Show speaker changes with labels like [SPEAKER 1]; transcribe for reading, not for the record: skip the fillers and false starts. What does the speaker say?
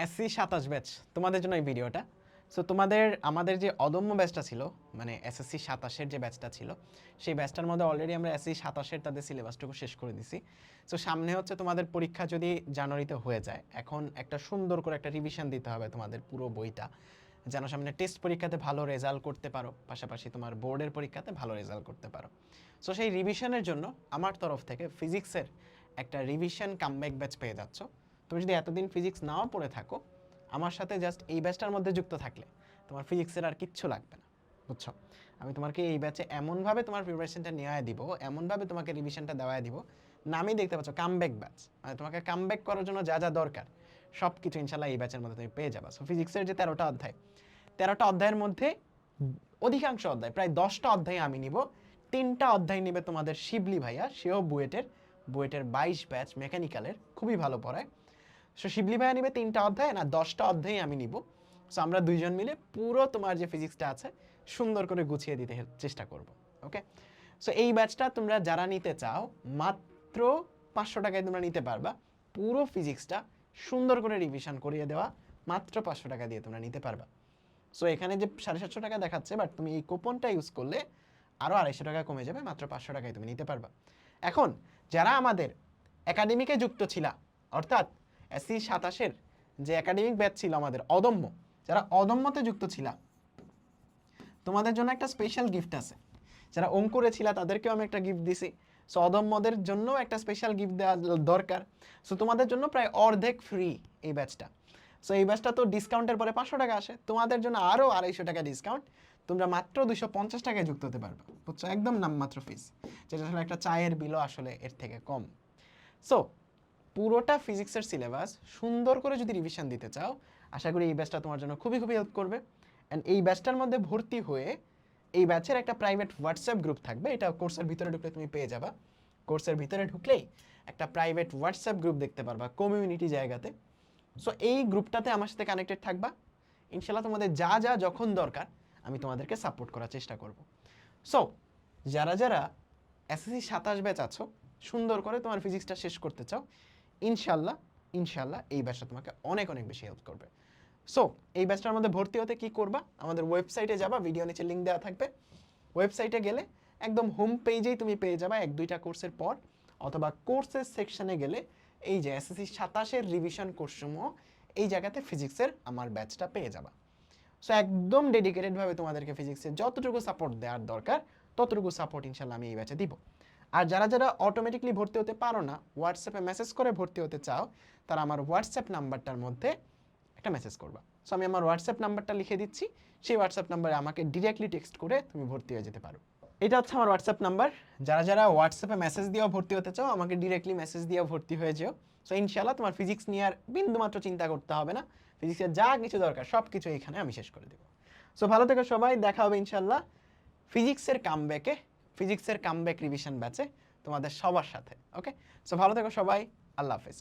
[SPEAKER 1] SC 27 batch তোমাদের জন্য এই ভিডিওটা। সো তোমাদের আমাদের যে অদম্য ব্যাচটা ছিল, মানে এসএসসি 27-এর যে ব্যাচটা ছিল, সেই ব্যাচটার মধ্যে অলরেডি আমরা এসএসসি 27-এর তাদের সিলেবাসটুকু শেষ করে দিছি। সো সামনে হচ্ছে তোমাদের পরীক্ষা যদি জানুয়ারিতে হয়ে যায়, এখন একটা সুন্দর করে একটা রিভিশন দিতে হবে তোমাদের পুরো বইটা, যেন সামনে টেস্ট পরীক্ষাতে ভালো রেজাল্ট করতে পারো, পাশাপাশি তোমার বোর্ডের পরীক্ষাতে ভালো রেজাল্ট করতে পারো। সো সেই রিভিশনের জন্য আমার তরফ থেকে ফিজিক্সের একটা রিভিশন কামব্যাক ব্যাচ পেয়ে যাচ্ছ। তুমি যদি এতদিন ফিজিক্স নাও পড়ে থাকো, আমার সাথে জাস্ট এই ব্যাচটার মধ্যে যুক্ত থাকলে তোমার ফিজিক্সের আর কিচ্ছু লাগবে না, বুঝছো? আমি তোমাকে এই ব্যাচে এমনভাবে তোমার প্রিপারেশনটা নিয়ে দিব, এমনভাবে তোমাকে রিভিশনটা দেওয়াই দিব, নামই দেখতে পাচ্ছ কামব্যাক ব্যাচ। মানে তোমাকে কামব্যাক করার জন্য যা যা দরকার সব কিছু ইনশাল্লাহ এই ব্যাচের মধ্যে তুমি পেয়ে যাবা। সো ফিজিক্সের যে 13টা অধ্যায়, 13টা অধ্যায়ের মধ্যে অধিকাংশ অধ্যায়, প্রায় 10টা অধ্যায় আমি নিব, 3টা অধ্যায় নিবে তোমাদের শিবলি ভাইয়া, সেও বুয়েটের 22 ব্যাচ মেকানিক্যালের, খুবই ভালো পড়ায়। সো শিবলি ভাইয়া নিবে 3টা অধ্যায়, না 10টা অধ্যায় আমি নিব। সো আমরা দুইজন মিলে পুরো তোমার যে ফিজিক্সটা আছে সুন্দর করে গুছিয়ে দিতে চেষ্টা করব। ওকে, সো এই ব্যাচটা তোমরা যারা নিতে চাও মাত্র 500 টাকায় তোমরা নিতে পারবা। পুরো ফিজিক্সটা সুন্দর করে রিভিশন করিয়ে দেওয়া মাত্র 500 টাকা দিয়ে তোমরা নিতে পারবা। সো এখানে যে 750 টাকা দেখাচ্ছে, বাট তুমি এই কুপনটা ইউজ করলে আরও 250 টাকা কমে যাবে, মাত্র 500 টাকায় তুমি নিতে পারবা। এখন যারা আমাদের একাডেমিকে যুক্ত ছিলা, অর্থাৎ এসসি 27-এর যে একাডেমিক ব্যাচ ছিল আমাদের অদম্য, যারা অদম্যতে যুক্ত ছিলা, তোমাদের জন্য একটা স্পেশাল গিফট আছে। যারা অঙ্কুরে ছিলা তাদেরকেও আমি একটা গিফট দিছি। সো অদম্যদের জন্য একটা স্পেশাল গিফট দেওয়া দরকার। সো তোমাদের জন্য প্রায় অর্ধেক ফ্রি এই ব্যাচটা। সো এই ব্যাচটা তো ডিসকাউন্টের পরে 500 টাকা আসে, তোমাদের জন্য আরও 250 টাকা ডিসকাউন্ট, তোমরা মাত্র 250 টাকায় যুক্ত হতে পারবে, বুঝছো? একদম নামমাত্র ফিস, যেটা আসলে একটা চায়ের বিলও আসলে এর থেকে কম। সো পুরোটা ফিজিক্সের সিলেবাস সুন্দর করে যদি রিভিশন দিতে চাও, আশা করি এই ব্যাচটা তোমার জন্য খুবই খুবই হেল্প করবে। অ্যান্ড এই ব্যাচটার মধ্যে ভর্তি হয়ে এই ব্যাচের একটা প্রাইভেট হোয়াটসঅ্যাপ গ্রুপ থাকবে, এটা কোর্সের ভিতরে ঢুকলে তুমি পেয়ে যাবা। কোর্সের ভিতরে ঢুকলেই একটা প্রাইভেট হোয়াটসঅ্যাপ গ্রুপ দেখতে পারবা কমিউনিটি জায়গাতে। সো এই গ্রুপটাতে আমার সাথে কানেক্টেড থাকবা, ইনশাল্লাহ তোমাদের যা যা যখন দরকার আমি তোমাদেরকে সাপোর্ট করার চেষ্টা করব। সো যারা যারা এসএসসি 27 ব্যাচ আছো, সুন্দর করে তোমার ফিজিক্সটা শেষ করতে চাও, ইনশাল্লাহ ইনশাল্লাহ এই ব্যাচটা তোমাকে অনেক অনেক বেশি হেল্প করবে। সো এই ব্যাচটার মধ্যে ভর্তি হতে কি করবা, আমাদের ওয়েবসাইটে যাবা, ভিডিও নিচে লিঙ্ক দেওয়া থাকবে। ওয়েবসাইটে গেলে একদম হোম পেজেই তুমি পেয়ে যাবা 1-2টা কোর্সের পর, অথবা কোর্সের সেকশনে গেলে এই যে এসএসসি 27-এর রিভিশন কোর্সসমূহ, এই জায়গাতে ফিজিক্সের আমার ব্যাচটা পেয়ে যাবা। সো একদম ডেডিকেটেডভাবে তোমাদেরকে ফিজিক্সের যতটুকু সাপোর্ট দেওয়ার দরকার ততটুকু সাপোর্ট ইনশাল্লাহ আমি এই ব্যাচে দিব। আর যারা যারা অটোমেটিকলি ভর্তি হতে পারো না, হোয়াটসঅ্যাপে মেসেজ করে ভর্তি হতে চাও, তারা আমার হোয়াটসঅ্যাপ নাম্বারটার মধ্যে একটা মেসেজ করবা। সো আমি আমার হোয়াটসঅ্যাপ নাম্বারটা লিখে দিচ্ছি, সেই হোয়াটসঅ্যাপ নাম্বারে আমাকে ডিরেক্টলি টেক্সট করে তুমি ভর্তি হয়ে যেতে পারো। এটা হচ্ছে আমার হোয়াটসঅ্যাপ নাম্বার। যারা যারা হোয়াটসঅ্যাপে মেসেজ দিয়েও ভর্তি হতে চাও, আমাকে ডিরেক্টলি মেসেজ দিয়েও ভর্তি হয়ে যেও। সো ইনশাল্লাহ তোমার ফিজিক্স নিয়ে আর বিন্দুমাত্র চিন্তা করতে হবে না, ফিজিক্সের যা কিছু দরকার সব কিছু এখানে আমি শেষ করে দেবো। সো ভালো থেকো সবাই, দেখা হবে ইনশাল্লাহ ফিজিক্সের কামব্যাকে, ফিজিক্সের কামব্যাক রিভিশন ব্যাচে তোমাদের সবার সাথে। ওকে, সো ভালো থেকো সবাই, আল্লাহ হাফেজ।